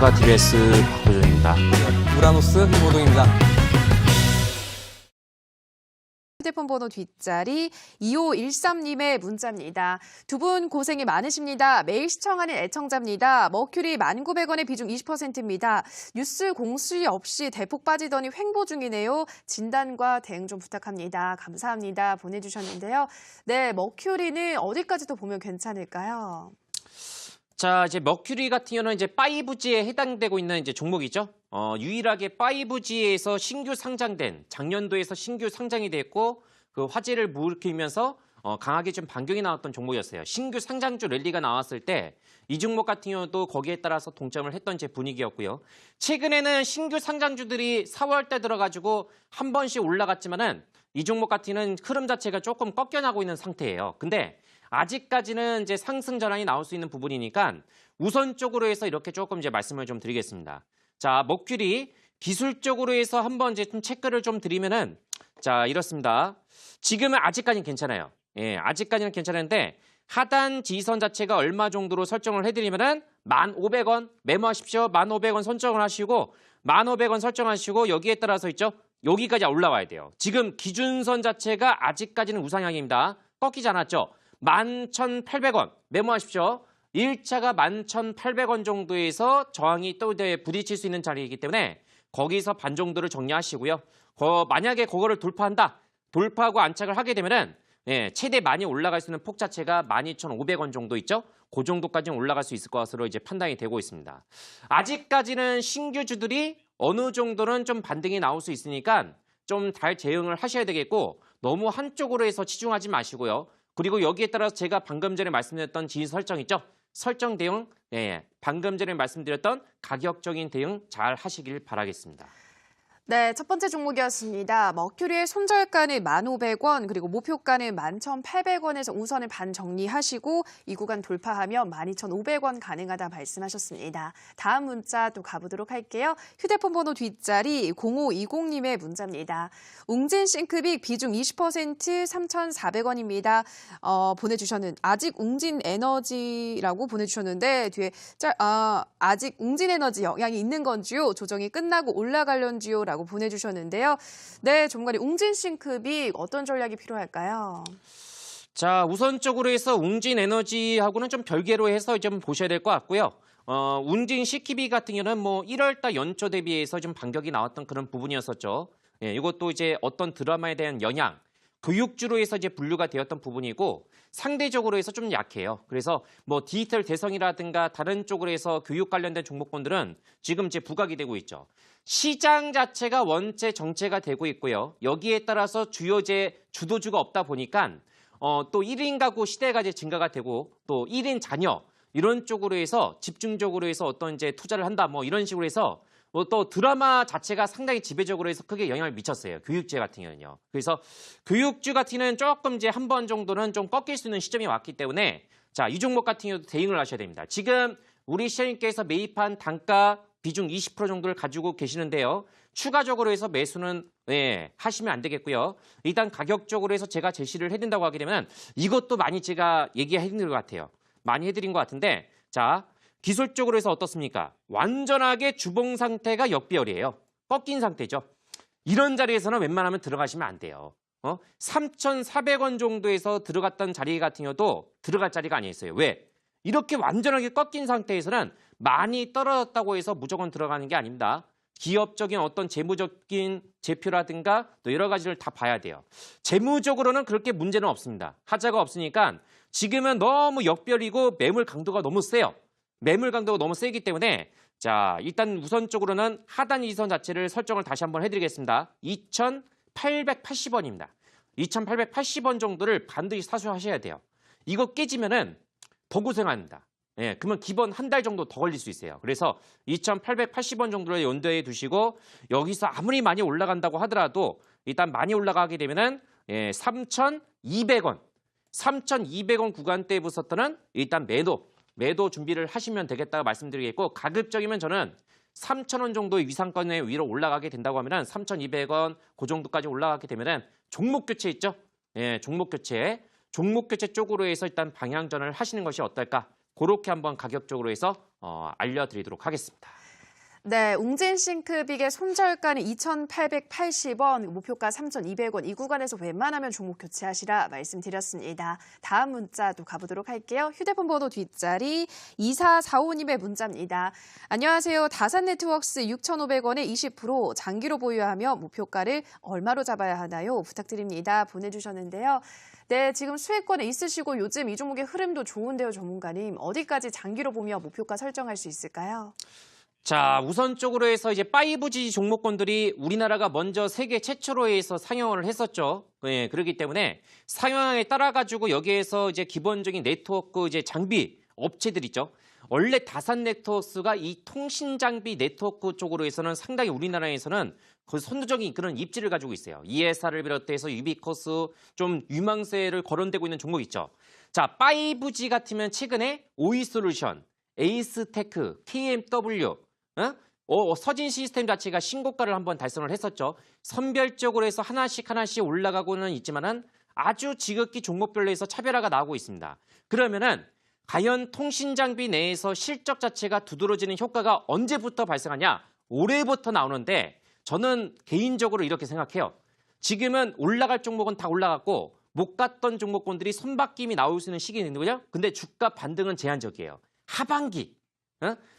안녕하십니까. TBS 박호준입니다. 우라노스 김호동입니다. 휴대폰 번호 뒷자리 2513님의 문자입니다. 두 분 고생이 많으십니다. 매일 시청하는 애청자입니다. 머큐리 1,900원의 비중 20%입니다. 뉴스 공시 없이 대폭 빠지더니 횡보 중이네요. 진단과 대응 좀 부탁합니다. 감사합니다. 보내주셨는데요. 네, 머큐리는 어디까지 더 보면 괜찮을까요? 자, 이제 머큐리 같은 경우는 이제 5G에 해당되고 있는 이제 종목이죠. 유일하게 5G에서 신규 상장된 작년도에서 신규 상장이 됐고 그 화제를 물으면서 강하게 좀 반경이 나왔던 종목이었어요. 신규 상장주 랠리가 나왔을 때 이 종목 같은 경우도 거기에 따라서 동점을 했던 제 분위기였고요. 최근에는 신규 상장주들이 4월 때 들어가지고 한 번씩 올라갔지만은 이 종목 같은 경우는 흐름 자체가 조금 꺾여나고 있는 상태예요. 근데 아직까지는 이제 상승 전환이 나올 수 있는 부분이니까 우선적으로 해서 이렇게 조금 이제 말씀을 좀 드리겠습니다. 자, 머큐리 기술적으로 해서 한번 이제 좀 체크를 좀 드리면은 자, 이렇습니다. 지금은 아직까지는 괜찮아요. 예, 아직까지는 괜찮은데 하단 지지선 자체가 얼마 정도로 설정을 해드리면은 1,500원 메모하십시오. 1,500원 설정을 하시고 1,500원 설정하시고 여기에 따라서 있죠. 여기까지 올라와야 돼요. 지금 기준선 자체가 아직까지는 우상향입니다. 꺾이지 않았죠. 11,800원 메모하십시오. 1차가 11,800원 정도에서 저항이 또 부딪힐 수 있는 자리이기 때문에 거기서 반 정도를 정리하시고요. 만약에 그거를 돌파한다. 돌파하고 안착을 하게 되면은 최대 많이 올라갈 수 있는 폭 자체가 12,500원 정도 있죠. 그 정도까지는 올라갈 수 있을 것으로 이제 판단이 되고 있습니다. 아직까지는 신규주들이 어느 정도는 좀 반등이 나올 수 있으니까 좀 잘 대응을 하셔야 되겠고 너무 한쪽으로 해서 치중하지 마시고요. 그리고 여기에 따라서 제가 방금 전에 말씀드렸던 지지 설정 있죠? 설정 대응, 방금 전에 말씀드렸던 가격적인 대응 잘 하시길 바라겠습니다. 네, 첫 번째 종목이었습니다. 머큐리의 손절가는 1,500원, 그리고 목표가는 11,800원에서 우선을 반 정리하시고 이 구간 돌파하면 12,500원 가능하다 말씀하셨습니다. 다음 문자 또 가보도록 할게요. 휴대폰 번호 뒷자리 0520님의 문자입니다. 웅진 싱크빅 비중 20% 3,400원입니다. 보내주셨는 아직 웅진 에너지라고 보내주셨는데 뒤에 아직 웅진 에너지 영향이 있는 건지요? 조정이 끝나고 올라갈런지요? 라고 보내주셨는데요. 네, 전문가님 웅진 싱크빅 어떤 전략이 필요할까요? 자, 우선적으로 해서 웅진 에너지하고는 좀 별개로 해서 좀 보셔야 될 것 같고요. 웅진 싱크빅 같은 경우는 뭐 1월달 연초 대비해서 좀 반격이 나왔던 그런 부분이었었죠. 이것도 이제 어떤 드라마에 대한 영향, 교육주로 해서 이제 분류가 되었던 부분이고 상대적으로 해서 좀 약해요. 그래서 뭐 디지털 대성이라든가 다른 쪽으로 해서 교육 관련된 종목군들은 지금 이제 부각이 되고 있죠. 시장 자체가 원체 정체가 되고 있고요. 여기에 따라서 주요제 주도주가 없다 보니까 또 1인 가구 시대가 이제 증가가 되고 또 1인 자녀 이런 쪽으로 해서 집중적으로 해서 어떤 이제 투자를 한다 뭐 이런 식으로 해서 또 드라마 자체가 상당히 지배적으로 해서 크게 영향을 미쳤어요. 교육제 같은 경우는요. 그래서 교육주 같은 경우는 조금 이제 한 번 정도는 좀 꺾일 수 있는 시점이 왔기 때문에 자, 이 종목 같은 경우도 대응을 하셔야 됩니다. 지금 우리 시장님께서 매입한 단가 비중 20% 정도를 가지고 계시는데요. 추가적으로 해서 매수는 하시면 안 되겠고요. 일단 가격적으로 해서 제가 제시를 해드린다고 하게 되면 이것도 많이 제가 얘기해드린 것 같아요. 많이 해드린 것 같은데 자, 기술적으로 해서 어떻습니까? 완전하게 주봉 상태가 역배열이에요. 꺾인 상태죠. 이런 자리에서는 웬만하면 들어가시면 안 돼요. 3,400원 정도에서 들어갔던 자리 같은 경우도 들어갈 자리가 아니었어요. 왜? 이렇게 완전하게 꺾인 상태에서는 많이 떨어졌다고 해서 무조건 들어가는 게 아닙니다. 기업적인 어떤 재무적인 제표라든가 또 여러 가지를 다 봐야 돼요. 재무적으로는 그렇게 문제는 없습니다. 하자가 없으니까 지금은 너무 역별이고 매물 강도가 너무 세요. 매물 강도가 너무 세기 때문에 자, 일단 우선적으로는 하단 이선 자체를 설정을 다시 한번 해드리겠습니다. 2,880원입니다. 2,880원 정도를 반드시 사수하셔야 돼요. 이거 깨지면은 더 고생합니다. 그러면 기본 한 달 정도 더 걸릴 수 있어요. 그래서 2,880원 정도를 연도에 두시고 여기서 아무리 많이 올라간다고 하더라도 일단 많이 올라가게 되면은 3,200원, 3,200원 구간대부터는 일단 매도 준비를 하시면 되겠다고 말씀드리겠고 가급적이면 저는 3,000원 정도의 위상권의 위로 올라가게 된다고 하면은 3,200원 그 정도까지 올라가게 되면은 종목 교체 있죠? 종목 교체 쪽으로 해서 일단 방향전을 하시는 것이 어떨까? 그렇게 한번 가격적으로 해서 알려드리도록 하겠습니다. 네, 웅진 싱크빅의 손절가는 2,880원, 목표가 3,200원. 이 구간에서 웬만하면 종목 교체하시라 말씀드렸습니다. 다음 문자 또 가보도록 할게요. 휴대폰 번호 뒷자리 2445님의 문자입니다. 안녕하세요. 다산네트워크스 6,500원에 20% 장기로 보유하며 목표가를 얼마로 잡아야 하나요? 부탁드립니다. 보내주셨는데요. 네, 지금 수익권에 있으시고 요즘 이 종목의 흐름도 좋은데요, 전문가님. 어디까지 장기로 보며 목표가 설정할 수 있을까요? 자, 우선적으로 해서 이제 5G 종목군들이 우리나라가 먼저 세계 최초로 해서 상용을 했었죠. 예, 그렇기 때문에 상용에 따라 가지고 여기에서 이제 기본적인 네트워크 이제 장비 업체들 있죠. 원래 다산 네트워크스가 이 통신 장비 네트워크 쪽으로 해서는 상당히 우리나라에서는 그 선두적인 그런 입지를 가지고 있어요. 이 회사를 비롯해서 유비커스 좀 유망세를 거론되고 있는 종목 있죠. 자, 5G 같으면 최근에 오이솔루션, 에이스테크, KMW, 서진 시스템 자체가 신고가를 한번 달성을 했었죠. 선별적으로 해서 하나씩 올라가고는 있지만은 아주 지극히 종목별로 해서 차별화가 나오고 있습니다. 그러면은 과연 통신 장비 내에서 실적 자체가 두드러지는 효과가 언제부터 발생하냐? 올해부터 나오는데 저는 개인적으로 이렇게 생각해요. 지금은 올라갈 종목은 다 올라갔고 못 갔던 종목군들이 손바뀜이 나올 수 있는 시기거든요. 근데 주가 반등은 제한적이에요. 하반기.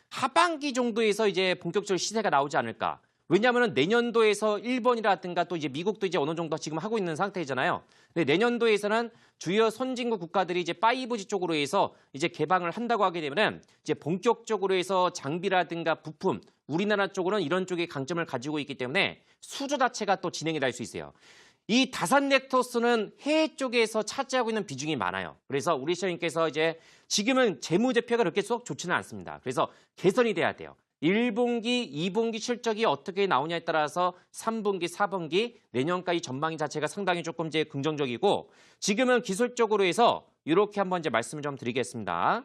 하반기 정도에서 이제 본격적으로 시세가 나오지 않을까. 왜냐하면 내년도에서 일본이라든가 또 이제 미국도 이제 어느 정도 지금 하고 있는 상태잖아요. 근데 내년도에서는 주요 선진국 국가들이 이제 5G 쪽으로 해서 이제 개방을 한다고 하게 되면은 이제 본격적으로 해서 장비라든가 부품, 우리나라 쪽으로는 이런 쪽의 강점을 가지고 있기 때문에 수조 자체가 또 진행이 될 수 있어요. 이 다산 네트워크스는 해외 쪽에서 차지하고 있는 비중이 많아요. 그래서 우리 시장님께서 이제 지금은 재무제표가 그렇게 썩 좋지는 않습니다. 그래서 개선이 돼야 돼요. 1분기, 2분기 실적이 어떻게 나오냐에 따라서 3분기, 4분기 내년까지 전망 자체가 상당히 조금 이제 긍정적이고 지금은 기술적으로 해서 이렇게 한번 이제 말씀을 좀 드리겠습니다.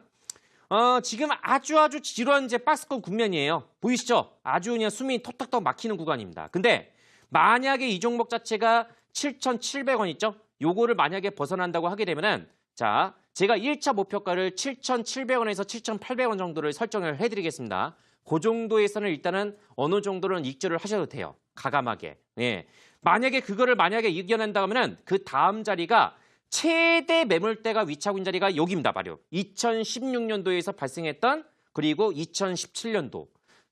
지금 아주 지루한 이제 박스권 국면이에요. 보이시죠? 아주 그냥 숨이 턱턱턱 막히는 구간입니다. 근데 만약에 이 종목 자체가 7,700원 있죠? 요거를 만약에 벗어난다고 하게 되면은 자, 제가 1차 목표가를 7,700원에서 7,800원 정도를 설정을 해드리겠습니다. 그 정도에서는 일단은 어느 정도는 익절을 하셔도 돼요. 가감하게. 예. 만약에 그거를 만약에 이겨낸다 하면은 그 다음 자리가 최대 매물대가 위치하고 있는 자리가 여기입니다. 바로 2016년도에서 발생했던 그리고 2017년도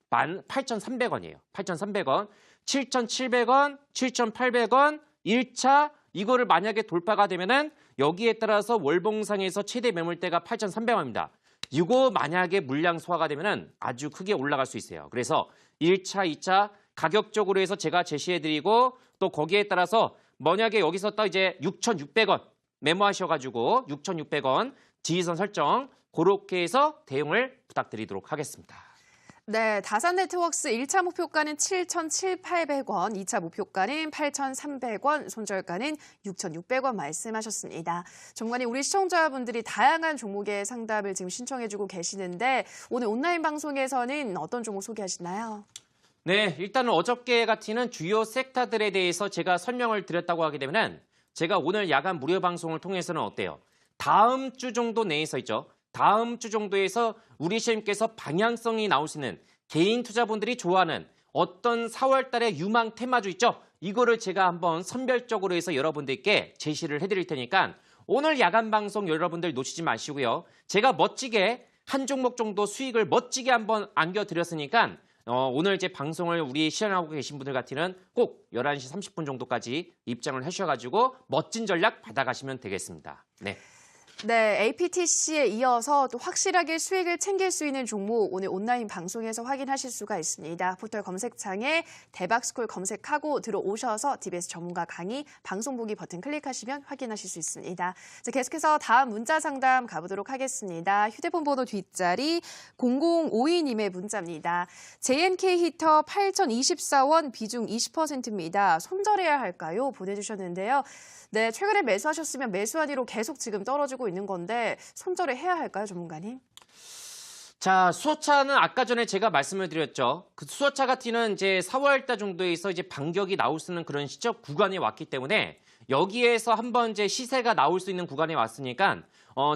18,300원이에요. 8,300원, 7,700원, 7,800원, 1차 이거를 만약에 돌파가 되면은 여기에 따라서 월봉상에서 최대 매물대가 8,300원입니다. 이거 만약에 물량 소화가 되면은 아주 크게 올라갈 수 있어요. 그래서 1차, 2차 가격적으로 해서 제가 제시해드리고 또 거기에 따라서 만약에 여기서 또 이제 6,600원 메모하셔가지고 6,600원 지지선 설정 그렇게 해서 대응을 부탁드리도록 하겠습니다. 네, 다산네트워크스 1차 목표가는 7,800원, 2차 목표가는 8,300원, 손절가는 6,600원 말씀하셨습니다. 전문가님, 우리 시청자분들이 다양한 종목의 상담을 지금 신청해주고 계시는데 오늘 온라인 방송에서는 어떤 종목 소개하시나요? 네, 일단은 어저께 같이는 주요 섹터들에 대해서 제가 설명을 드렸다고 하게 되면은 제가 오늘 야간 무료 방송을 통해서는 어때요? 다음 주 정도 내에서 있죠. 다음 주 정도에서 우리 시장님께서 방향성이 나올 수 있는 개인 투자분들이 좋아하는 어떤 4월 달에 유망 테마주 있죠? 이거를 제가 한번 선별적으로 해서 여러분들께 제시를 해드릴 테니까 오늘 야간 방송 여러분들 놓치지 마시고요. 제가 멋지게 한 종목 정도 수익을 멋지게 한번 안겨드렸으니까 오늘 이제 방송을 우리 시연하고 계신 분들 같으면 꼭 11시 30분 정도까지 입장을 하셔가지고 멋진 전략 받아가시면 되겠습니다. 네. 네, APTC에 이어서 또 확실하게 수익을 챙길 수 있는 종목 오늘 온라인 방송에서 확인하실 수가 있습니다. 포털 검색창에 대박스콜 검색하고 들어오셔서 DBS 전문가 강의 방송 보기 버튼 클릭하시면 확인하실 수 있습니다. 자, 계속해서 다음 문자 상담 가보도록 하겠습니다. 휴대폰 번호 뒷자리 0052님의 문자입니다. JNK 히터 8,024원 비중 20%입니다. 손절해야 할까요? 보내주셨는데요. 네, 최근에 매수하셨으면 매수한 뒤로 계속 지금 떨어지고 있는 건데 손절을 해야 할까요, 전문가님? 자, 수소차는 아까 전에 제가 말씀을 드렸죠. 그 수소차 같은 이제 4월달 정도에서 이제 반격이 나올 수 있는 그런 시적 구간이 왔기 때문에 여기에서 한번 이제 시세가 나올 수 있는 구간에 왔으니까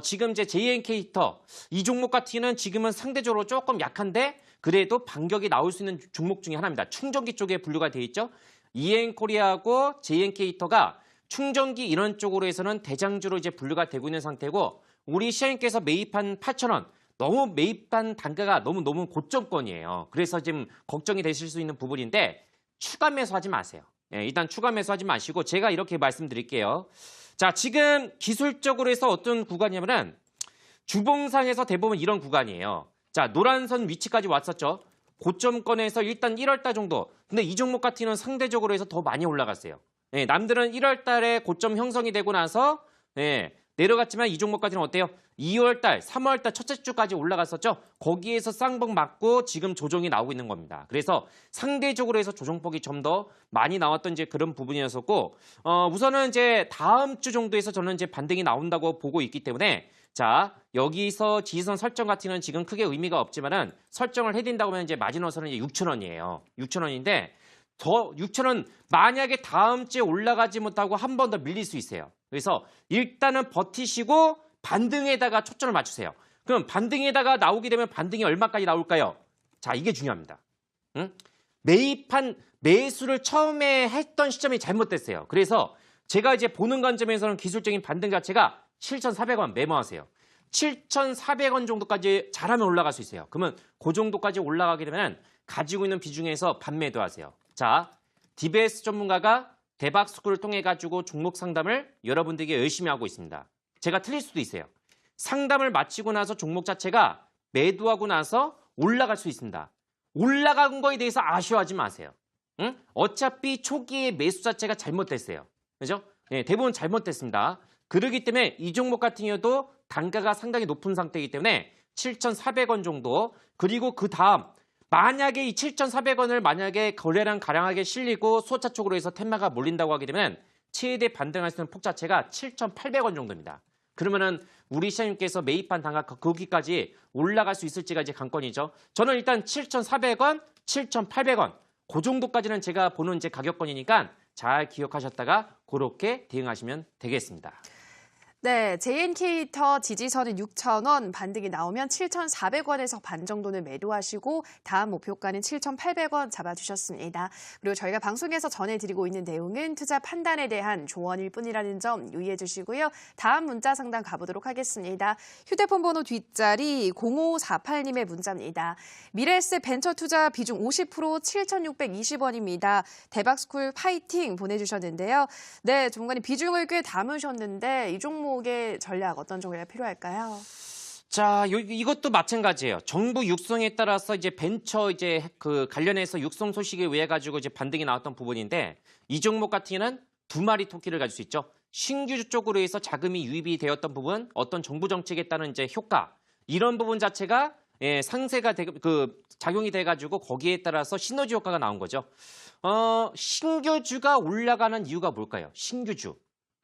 지금 이제 JNK터 이 종목 같은 경우는 지금은 상대적으로 조금 약한데 그래도 반격이 나올 수 있는 종목 중에 하나입니다. 충전기 쪽에 분류가 되어 있죠. EN코리아하고 JNK터가 충전기 이런 쪽으로 해서는 대장주로 이제 분류가 되고 있는 상태고 우리 시장님께서 매입한 8,000원 너무 매입한 단가가 너무 고점권이에요. 그래서 지금 걱정이 되실 수 있는 부분인데 추가 매수하지 마세요. 예, 일단 추가 매수하지 마시고 제가 이렇게 말씀드릴게요. 자, 지금 기술적으로 해서 어떤 구간이냐면은 주봉상에서 대부분 이런 구간이에요. 자, 노란선 위치까지 왔었죠. 고점권에서 일단 1월달 정도. 근데 이 종목 같은 경우는 상대적으로 해서 더 많이 올라갔어요. 예, 남들은 1월달에 고점 형성이 되고 나서 예, 내려갔지만 이 종목 같은 경우는 어때요? 2월달, 3월달 첫째 주까지 올라갔었죠. 거기에서 쌍봉 맞고 지금 조정이 나오고 있는 겁니다. 그래서 상대적으로 해서 조정폭이 좀 더 많이 나왔던 이제 그런 부분이었었고, 우선은 이제 다음 주 정도에서 저는 이제 반등이 나온다고 보고 있기 때문에, 자, 여기서 지지선 설정 같은 경우는 지금 크게 의미가 없지만은 설정을 해드린다고 하면 이제 마지노선은 이제 6,000원이에요. 6,000원인데, 더 6,000원 만약에 다음 주에 올라가지 못하고 한 번 더 밀릴 수 있어요. 그래서 일단은 버티시고 반등에다가 초점을 맞추세요. 그럼 반등에다가 나오게 되면 반등이 얼마까지 나올까요? 자, 이게 중요합니다. 응? 매입한 매수를 처음에 했던 시점이 잘못됐어요. 그래서 제가 이제 보는 관점에서는 기술적인 반등 자체가 7,400원 메모하세요. 7,400원 정도까지 잘하면 올라갈 수 있어요. 그러면 그 정도까지 올라가게 되면 가지고 있는 비중에서 반매도 하세요. 자, DBS 전문가가 대박스쿨을 통해 가지고 종목 상담을 여러분들에게 열심히 하고 있습니다. 제가 틀릴 수도 있어요. 상담을 마치고 나서 종목 자체가 매도하고 나서 올라갈 수 있습니다. 올라간 거에 대해서 아쉬워하지 마세요. 응? 어차피 초기에 매수 자체가 잘못됐어요. 그죠? 네, 대부분 잘못됐습니다. 그렇기 때문에 이 종목 같은 경우도 단가가 상당히 높은 상태이기 때문에 7,400원 정도 그리고 그 다음 만약에 이 7,400원을 만약에 거래량 가량하게 실리고 수호차 쪽으로 해서 텐마가 몰린다고 하게 되면 최대 반등할 수 있는 폭 자체가 7,800원 정도입니다. 그러면은 우리 시장님께서 매입한 단가 거기까지 올라갈 수 있을지가 이제 관건이죠. 저는 일단 7,400원, 7,800원 그 정도까지는 제가 보는 이제 가격권이니까 잘 기억하셨다가 그렇게 대응하시면 되겠습니다. 네, JNK터 지지선은 6,000원, 반등이 나오면 7,400원에서 반 정도는 매도하시고 다음 목표가는 7,800원 잡아주셨습니다. 그리고 저희가 방송에서 전해드리고 있는 내용은 투자 판단에 대한 조언일 뿐이라는 점 유의해 주시고요. 다음 문자 상담 가보도록 하겠습니다. 휴대폰 번호 뒷자리 0548님의 문자입니다. 미래에셋 벤처 투자 비중 50% 7,620원입니다. 대박스쿨 파이팅 보내주셨는데요. 네, 전문가님 비중을 꽤 담으셨는데 이 종목의 전략 어떤 종류가 필요할까요? 자, 이것도 마찬가지예요. 정부 육성에 따라서 이제 벤처 이제 그 관련해서 육성 소식에 의해 가지고 이제 반등이 나왔던 부분인데 이 종목 같은 경우는 두 마리 토끼를 가질 수 있죠. 신규주 쪽으로 해서 자금이 유입이 되었던 부분, 어떤 정부 정책에 따른 이제 효과 이런 부분 자체가 상세가 작용이 돼 가지고 거기에 따라서 시너지 효과가 나온 거죠. 신규주가 올라가는 이유가 뭘까요? 신규주.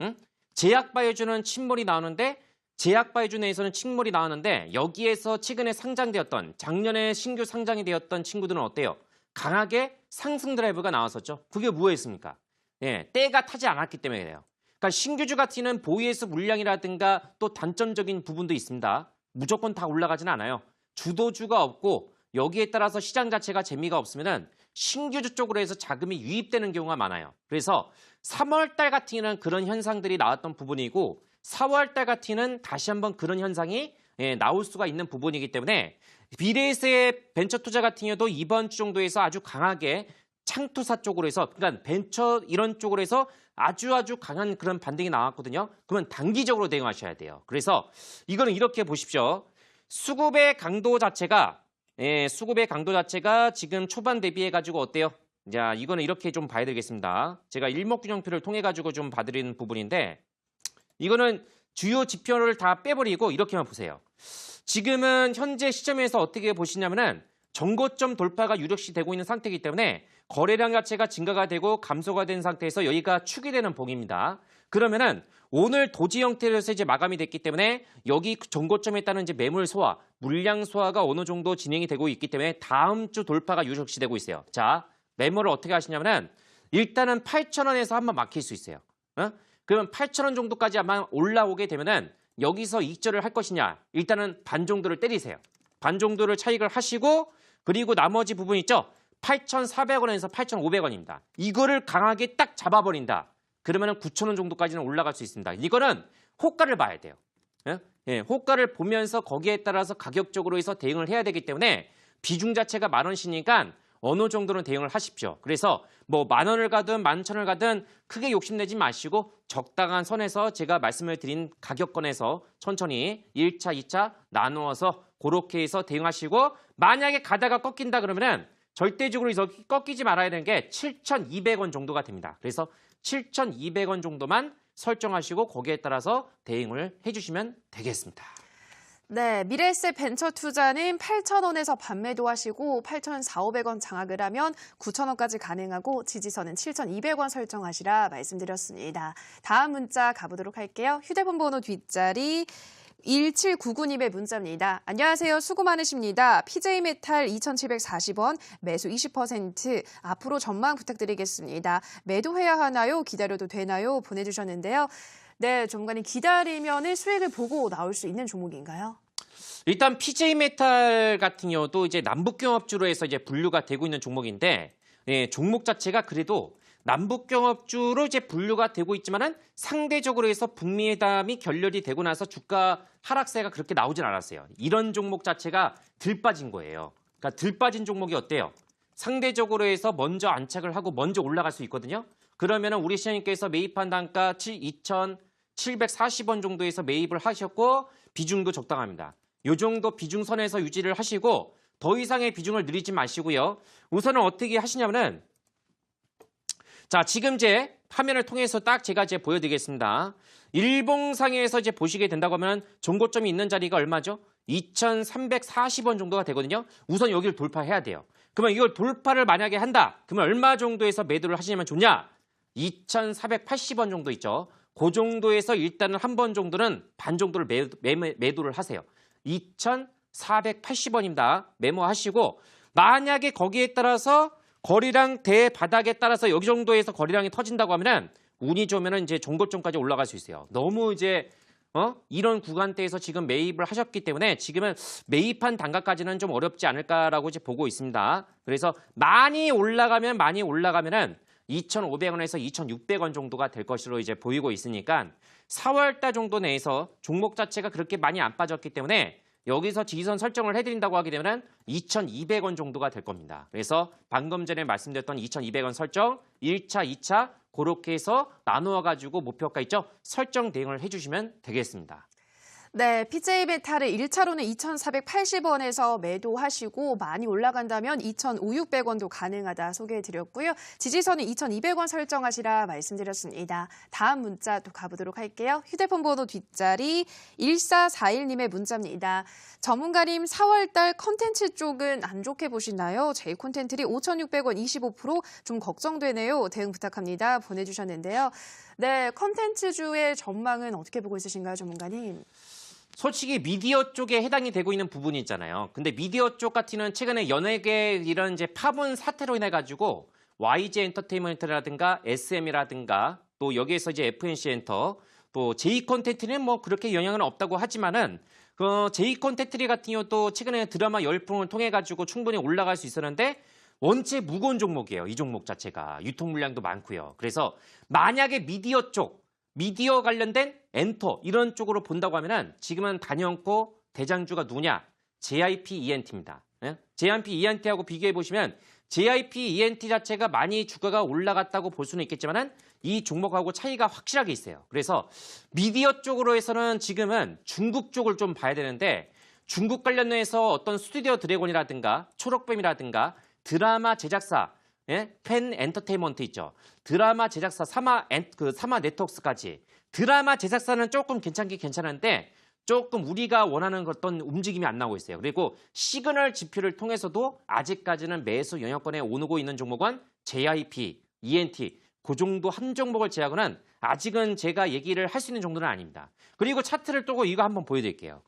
응? 제약바이오주는 침몰이 나오는데 제약바이오주 내에서는 침몰이 나오는데 여기에서 최근에 상장되었던 작년에 신규 상장이 되었던 친구들은 어때요? 강하게 상승 드라이브가 나왔었죠. 그게 뭐였습니까? 때가 타지 않았기 때문에 그래요. 그러니까 신규주 같은 보이에서 물량이라든가 또 단점적인 부분도 있습니다. 무조건 다 올라가진 않아요. 주도주가 없고 여기에 따라서 시장 자체가 재미가 없으면은 신규주 쪽으로 해서 자금이 유입되는 경우가 많아요. 그래서 3월달 같은 경우는 그런 현상들이 나왔던 부분이고 4월달 같은 경우는 다시 한번 그런 현상이 나올 수가 있는 부분이기 때문에 미래에셋 벤처 투자 같은 경우도 이번 주 정도에서 아주 강하게 창투사 쪽으로 해서 그러니까 벤처 이런 쪽으로 해서 아주 강한 그런 반등이 나왔거든요. 그러면 단기적으로 대응하셔야 돼요. 그래서 이거는 이렇게 보십시오. 수급의 강도 자체가 지금 초반 대비해 가지고 어때요? 자, 이거는 이렇게 좀 봐야 되겠습니다. 제가 일목균형표를 통해 가지고 좀 봐드리는 부분인데 이거는 주요 지표를 다 빼버리고 이렇게만 보세요. 지금은 현재 시점에서 어떻게 보시냐면은 정고점 돌파가 유력시 되고 있는 상태이기 때문에 거래량 자체가 증가가 되고 감소가 된 상태에서 여기가 축이 되는 봉입니다. 그러면은 오늘 도지 형태로서 이제 마감이 됐기 때문에 여기 정고점에 따른 이제 매물 소화, 물량 소화가 어느 정도 진행이 되고 있기 때문에 다음 주 돌파가 유력시 되고 있어요. 자, 매물을 어떻게 하시냐면은 일단은 8,000원에서 한번 막힐 수 있어요. 그러면 8,000원 정도까지 아마 올라오게 되면은 여기서 익절을 할 것이냐. 일단은 반 정도를 때리세요. 반 정도를 차익을 하시고 그리고 나머지 부분 있죠. 8,400원에서 8,500원입니다. 이거를 강하게 딱 잡아버린다. 그러면 9,000원 정도까지는 올라갈 수 있습니다. 이거는 호가를 봐야 돼요. 예, 호가를 보면서 거기에 따라서 가격적으로 해서 대응을 해야 되기 때문에 비중 자체가 10,000원씩이니까 어느 정도는 대응을 하십시오. 그래서 뭐 10,000원을 가든 11,000원을 가든 크게 욕심내지 마시고 적당한 선에서 제가 말씀을 드린 가격권에서 천천히 1차, 2차 나누어서 그렇게 해서 대응하시고 만약에 가다가 꺾인다 그러면은 절대적으로 꺾이지 말아야 되는 게 7,200원 정도가 됩니다. 그래서 7,200원 정도만 설정하시고 거기에 따라서 대응을 해주시면 되겠습니다. 네, 미래에셋 벤처 투자는 8,000원에서 반매도하시고 8,400원 장악을 하면 9,000원까지 가능하고 지지선은 7,200원 설정하시라 말씀드렸습니다. 다음 문자 가보도록 할게요. 휴대폰 번호 뒷자리 1799님의 문자입니다. 안녕하세요. 수고 많으십니다. PJ메탈 2,740원, 매수 20%, 앞으로 전망 부탁드리겠습니다. 매도해야 하나요? 기다려도 되나요? 보내주셨는데요. 네, 전문가님 기다리면 수익을 보고 나올 수 있는 종목인가요? 일단 PJ메탈 같은 경우도 이제 남북경합주로 해서 이제 분류가 되고 있는 종목인데 예, 종목 자체가 그래도 남북경합주로 이제 분류가 되고 있지만은 상대적으로 해서 북미회담이 결렬이 되고 나서 주가 하락세가 그렇게 나오진 않았어요. 이런 종목 자체가 들 빠진 거예요. 그러니까 들 빠진 종목이 어때요? 상대적으로 해서 먼저 안착을 하고 먼저 올라갈 수 있거든요. 그러면은 우리 시장님께서 매입한 단가 2,740원 정도에서 매입을 하셨고 비중도 적당합니다. 이 정도 비중선에서 유지를 하시고 더 이상의 비중을 늘리지 마시고요. 우선은 어떻게 하시냐면은 자, 지금 제 화면을 통해서 딱 제가 이제 보여드리겠습니다. 일봉상에서 이제 보시게 된다고 하면 종고점이 있는 자리가 얼마죠? 2,340원 정도가 되거든요. 우선 여기를 돌파해야 돼요. 그러면 이걸 돌파를 만약에 한다. 그러면 얼마 정도에서 매도를 하시면 좋냐? 2,480원 정도 있죠. 그 정도에서 일단은 한 번 정도는 반 정도를 매도를 하세요. 2,480원입니다. 메모하시고 만약에 거기에 따라서 거리랑 대바닥에 따라서 여기 정도에서 거리랑이 터진다고 하면은 운이 좋으면은 이제 종고점까지 올라갈 수 있어요. 너무 이제 이런 구간대에서 지금 매입을 하셨기 때문에 지금은 매입한 단가까지는 좀 어렵지 않을까라고 이제 보고 있습니다. 그래서 많이 올라가면은 2,500원에서 2,600원 정도가 될 것으로 이제 보이고 있으니까 4월달 정도 내에서 종목 자체가 그렇게 많이 안 빠졌기 때문에 여기서 지지선 설정을 해드린다고 하게 되면 2,200원 정도가 될 겁니다. 그래서 방금 전에 말씀드렸던 2,200원 설정 1차, 2차 그렇게 해서 나누어가지고 목표가 있죠? 설정 대응을 해주시면 되겠습니다. 네, PJ메탈을 1차로는 2,480원에서 매도하시고 많이 올라간다면 2,500원도 가능하다 소개해드렸고요. 지지선은 2,200원 설정하시라 말씀드렸습니다. 다음 문자 또 가보도록 할게요. 휴대폰 번호 뒷자리 1441님의 문자입니다. 전문가님 4월달 컨텐츠 쪽은 안 좋게 보시나요? J콘텐츠리 5,600원 25% 좀 걱정되네요. 대응 부탁합니다. 보내주셨는데요. 네, 컨텐츠주의 전망은 어떻게 보고 있으신가요, 전문가님? 솔직히 미디어 쪽에 해당이 되고 있는 부분이 있잖아요. 근데 미디어 쪽 같은 경우는 최근에 연예계 이런 이제 파문 사태로 인해 가지고 YG 엔터테인먼트라든가 SM이라든가 또 여기에서 이제 FNC 엔터 또 J 콘텐츠는 뭐 그렇게 영향은 없다고 하지만은 그 J 콘텐츠 같은 경우도 최근에 드라마 열풍을 통해 가지고 충분히 올라갈 수 있었는데 원체 무거운 종목이에요. 이 종목 자체가 유통 물량도 많고요. 그래서 만약에 미디어 쪽 미디어 관련된 엔터 이런 쪽으로 본다고 하면은 지금은 단연코 대장주가 누구냐? JYP ENT입니다. 예? JYP ENT하고 비교해 보시면 JYP ENT 자체가 많이 주가가 올라갔다고 볼 수는 있겠지만은 이 종목하고 차이가 확실하게 있어요. 그래서 미디어 쪽으로 해서는 지금은 중국 쪽을 좀 봐야 되는데 중국 관련해서 어떤 스튜디오 드래곤이라든가 초록뱀이라든가 드라마 제작사 예? 팬 엔터테인먼트 있죠. 드라마 제작사 사마 네트워크스까지 드라마 제작사는 조금 괜찮은데 조금 우리가 원하는 어떤 움직임이 안 나오고 있어요. 그리고 시그널 지표를 통해서도 아직까지는 매수 영역권에 오르고 있는 종목은 JYP, ENT 그 정도 한 종목을 제외하고는 아직은 제가 얘기를 할 수 있는 정도는 아닙니다. 그리고 차트를 뜨고 이거 한번 보여드릴게요.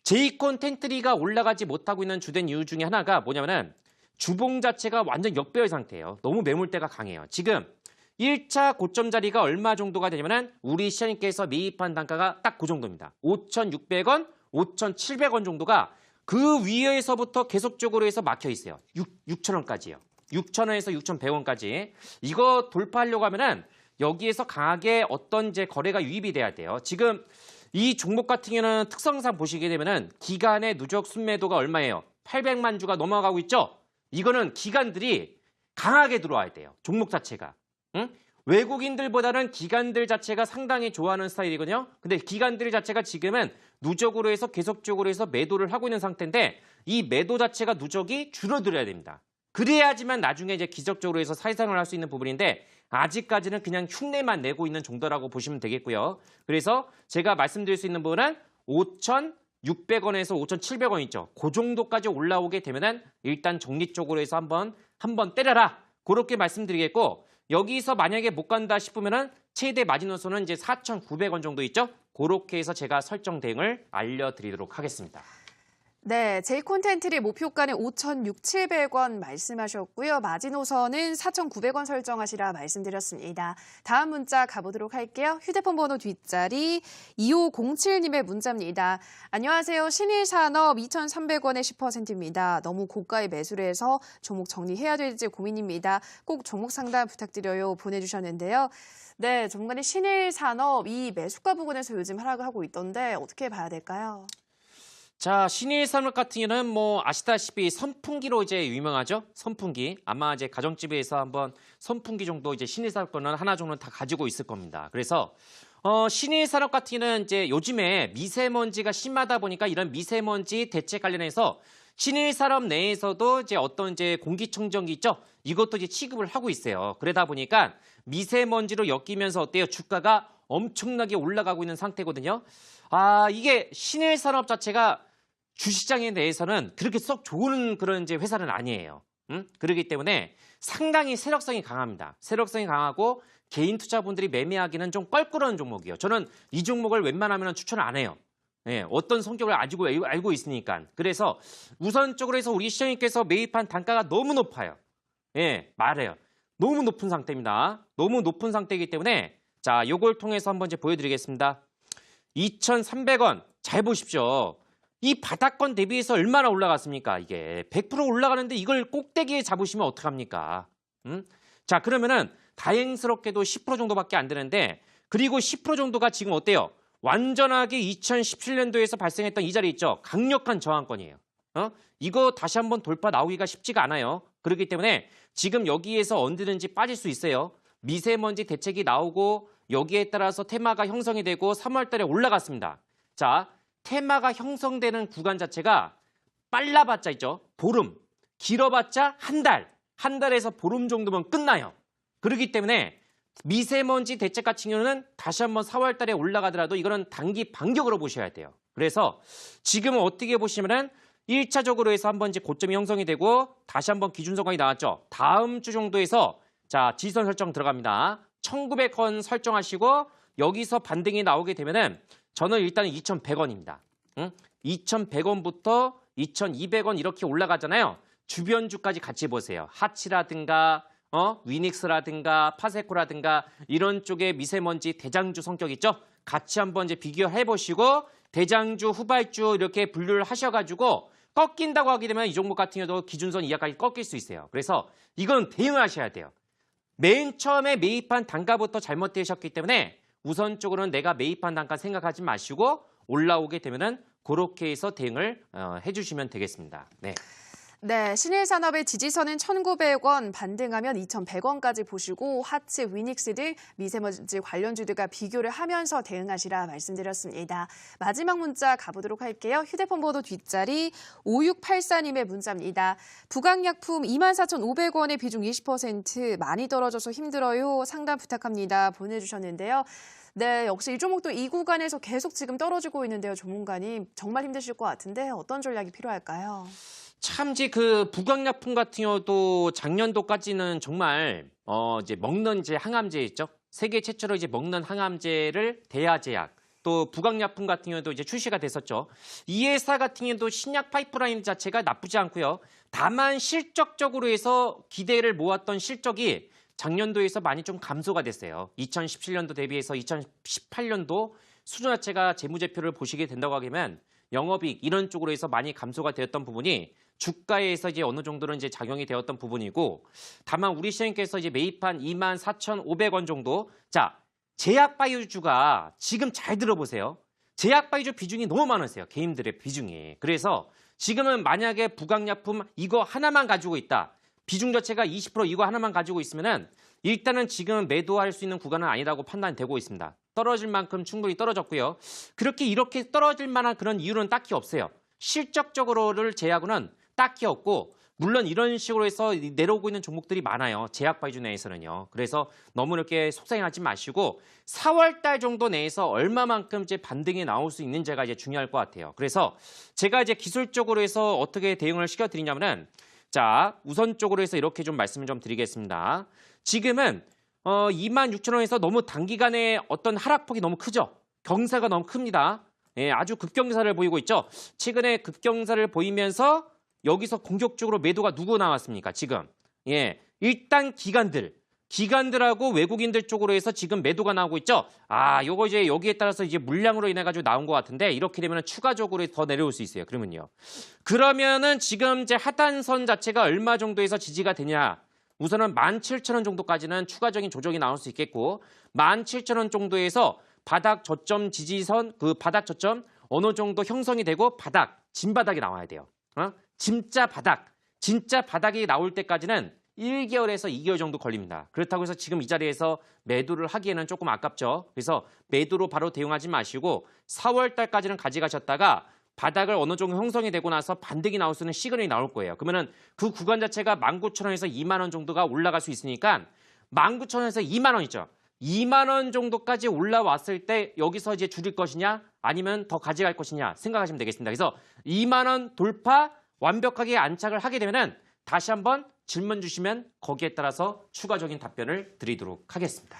J콘텐츠리가 올라가지 못하고 있는 주된 이유 중에 하나가 뭐냐면은 주봉 자체가 완전 역배열 상태예요. 너무 매물대가 강해요. 지금 1차 고점 자리가 얼마 정도가 되냐면은 우리 시장님께서 매입한 단가가 딱 그 정도입니다. 5,600원, 5,700원 정도가 그 위에서부터 계속적으로 해서 막혀 있어요. 6,000원까지요. 6,000원에서 6,100원까지. 이거 돌파하려고 하면은 여기에서 강하게 어떤 이제 거래가 유입이 돼야 돼요. 지금 이 종목 같은 경우는 특성상 보시게 되면은 기간의 누적 순매도가 얼마예요? 800만 주가 넘어가고 있죠? 이거는 기관들이 강하게 들어와야 돼요. 종목 자체가. 응? 외국인들보다는 기관들 자체가 상당히 좋아하는 스타일이거든요. 근데 기관들 자체가 지금은 누적으로 해서 계속적으로 해서 매도를 하고 있는 상태인데 이 매도 자체가 누적이 줄어들어야 됩니다. 그래야지만 나중에 이제 기적적으로 해서 사회생활을 할 수 있는 부분인데 아직까지는 그냥 흉내만 내고 있는 정도라고 보시면 되겠고요. 그래서 제가 말씀드릴 수 있는 부분은 5,600원에서 5,700원 있죠. 그 정도까지 올라오게 되면은 일단 정리 쪽으로 해서 한번 때려라. 그렇게 말씀드리겠고 여기서 만약에 못 간다 싶으면은 최대 마지노선은 이제 4,900원 정도 있죠. 그렇게 해서 제가 설정 대응을 알려드리도록 하겠습니다. 네, J콘텐트리 목표가는 5,600-700원 말씀하셨고요. 마지노선은 4,900원 설정하시라 말씀드렸습니다. 다음 문자 가보도록 할게요. 휴대폰 번호 뒷자리 2507님의 문자입니다. 안녕하세요. 신일산업 2,300원에 10%입니다. 너무 고가에 매수를 해서 종목 정리해야 될지 고민입니다. 꼭 종목 상담 부탁드려요 보내주셨는데요. 네, 전문가님 신일산업 이 매수가 부근에서 요즘 하락을 하고 있던데 어떻게 봐야 될까요? 자, 신일산업 같은 경우는 뭐 아시다시피 선풍기로 이제 유명하죠. 선풍기. 아마 이제 가정집에서 한번 선풍기 정도 이제 신일산업 거는 하나 정도는 다 가지고 있을 겁니다. 그래서 신일산업 같은 경우는 이제 요즘에 미세먼지가 심하다 보니까 이런 미세먼지 대책 관련해서 신일산업 내에서도 이제 어떤 이제 공기청정기 있죠. 이것도 이제 취급을 하고 있어요. 그러다 보니까 미세먼지로 엮이면서 어때요? 주가가 엄청나게 올라가고 있는 상태거든요. 이게 신일산업 자체가 주시장에 대해서는 그렇게 썩 좋은 그런 이제 회사는 아니에요. 그렇기 때문에 상당히 세력성이 강합니다. 세력성이 강하고 개인 투자분들이 매매하기는 좀 껄끄러운 종목이에요. 저는 이 종목을 웬만하면 추천을 안 해요. 예, 어떤 성격을 알고 있으니까. 그래서 우선적으로 해서 우리 시장님께서 매입한 단가가 너무 높아요. 예, 말해요. 너무 높은 상태입니다. 너무 높은 상태이기 때문에 자, 요걸 통해서 한번 이제 보여드리겠습니다. 2,300원 잘 보십시오. 이 바닥권 대비해서 얼마나 올라갔습니까? 이게 100% 올라가는데 이걸 꼭대기에 잡으시면 어떡합니까? 자, 그러면은 다행스럽게도 10% 정도밖에 안 되는데 그리고 10% 정도가 지금 어때요? 완전하게 2017년도에서 발생했던 이 자리 있죠? 강력한 저항권이에요. 이거 다시 한번 돌파 나오기가 쉽지가 않아요. 그렇기 때문에 지금 여기에서 언제든지 빠질 수 있어요. 미세먼지 대책이 나오고 여기에 따라서 테마가 형성이 되고 3월 달에 올라갔습니다. 자, 테마가 형성되는 구간 자체가 빨라봤자 있죠. 보름, 길어봤자 한 달, 한 달에서 보름 정도면 끝나요. 그렇기 때문에 미세먼지 대책 같은 경우는 다시 한번 4월 달에 올라가더라도 이거는 단기 반격으로 보셔야 돼요. 그래서 지금은 어떻게 보시면은 1차적으로 해서 한번 이제 고점이 형성이 되고 다시 한번 기준선까지 나왔죠. 다음 주 정도에서 자, 지지선 설정 들어갑니다. 1,900원 설정하시고 여기서 반등이 나오게 되면은 저는 일단 2,100원입니다. 2,100원부터 2,200원 이렇게 올라가잖아요. 주변주까지 같이 보세요. 하치라든가 위닉스라든가 파세코라든가 이런 쪽에 미세먼지 대장주 성격 있죠? 같이 한번 이제 비교해 보시고 대장주, 후발주 이렇게 분류를 하셔가지고 꺾인다고 하게 되면 이 종목 같은 경우도 기준선 이하까지 꺾일 수 있어요. 그래서 이건 대응을 하셔야 돼요. 맨 처음에 매입한 단가부터 잘못되셨기 때문에 우선적으로는 내가 매입한 단가 생각하지 마시고 올라오게 되면은 그렇게 해서 대응을 해주시면 되겠습니다. 네. 네, 신일산업의 지지선은 1,900원, 반등하면 2,100원까지 보시고 하츠, 위닉스 등 미세먼지 관련주들과 비교를 하면서 대응하시라 말씀드렸습니다. 마지막 문자 가보도록 할게요. 휴대폰 번호 뒷자리 5684님의 문자입니다. 부강약품 24,500원의 비중 20% 많이 떨어져서 힘들어요. 상담 부탁합니다. 보내주셨는데요. 네, 역시 이 종목도 이 구간에서 계속 지금 떨어지고 있는데요. 조문가님 정말 힘드실 것 같은데 어떤 전략이 필요할까요? 참지 그 부강약품 같은 경우도 작년도까지는 정말 이제 먹는 이제 항암제 있죠. 세계 최초로 이제 먹는 항암제를 대야제약 또 부강약품 같은 경우도 이제 출시가 됐었죠. 이 회사 같은 경우도 신약 파이프라인 자체가 나쁘지 않고요. 다만 실적적으로 해서 기대를 모았던 실적이 작년도에서 많이 좀 감소가 됐어요. 2017년도 대비해서 2018년도 수준 자체가 재무제표를 보시게 된다고 하면 영업이익 이런 쪽으로 해서 많이 감소가 되었던 부분이 주가에서 이제 어느 정도는 이제 작용이 되었던 부분이고, 다만 우리 시장님께서 이제 매입한 24,500원 정도. 자, 제약바이오주가 지금 잘 들어보세요. 제약바이오주 비중이 너무 많으세요. 개인들의 비중이. 그래서 지금은 만약에 부강약품 이거 하나만 가지고 있다. 비중 자체가 20% 이거 하나만 가지고 있으면은 일단은 지금 매도할 수 있는 구간은 아니라고 판단되고 있습니다. 떨어질 만큼 충분히 떨어졌고요. 그렇게 이렇게 떨어질 만한 그런 이유는 딱히 없어요. 실적적으로를 제약은 딱히 없고, 물론 이런 식으로 해서 내려오고 있는 종목들이 많아요. 제약바이오주 내에서는요. 그래서 너무 이렇게 속상해하지 마시고 4월 달 정도 내에서 얼마만큼 이제 반등이 나올 수 있는지가 이제 중요할 것 같아요. 그래서 제가 이제 기술적으로 해서 어떻게 대응을 시켜드리냐면은, 자, 우선적으로 해서 이렇게 좀 말씀을 좀 드리겠습니다. 지금은 26,000원에서 너무 단기간에 어떤 하락폭이 너무 크죠. 경사가 너무 큽니다. 예, 아주 급경사를 보이고 있죠. 최근에 급경사를 보이면서 여기서 공격적으로 매도가 누구 나왔습니까? 지금. 예, 일단 기관들하고 외국인들 쪽으로 해서 지금 매도가 나오고 있죠. 아, 요거 이제 여기에 따라서 이제 물량으로 인해 가지고 나온 것 같은데, 이렇게 되면 추가적으로 더 내려올 수 있어요. 그러면은 지금 이제 하단선 자체가 얼마 정도에서 지지가 되냐? 우선은 17,000원 정도까지는 추가적인 조정이 나올 수 있겠고, 17,000원 정도에서 바닥 저점 지지선, 그 바닥 저점 어느 정도 형성이 되고 진바닥이 나와야 돼요. 진짜 바닥이 나올 때까지는 1개월에서 2개월 정도 걸립니다. 그렇다고 해서 지금 이 자리에서 매도를 하기에는 조금 아깝죠. 그래서 매도로 바로 대응하지 마시고 4월 달까지는 가져가셨다가 바닥을 어느 정도 형성이 되고 나서 반등이 나올 수 있는 시그널이 나올 거예요. 그러면은 그 구간 자체가 19,000원에서 2만 원 정도가 올라갈 수 있으니까 19,000원에서 2만 원이죠. 2만 원 정도까지 올라왔을 때 여기서 이제 줄일 것이냐 아니면 더 가져갈 것이냐 생각하시면 되겠습니다. 그래서 2만 원 돌파 완벽하게 안착을 하게 되면은 다시 한번 질문 주시면 거기에 따라서 추가적인 답변을 드리도록 하겠습니다.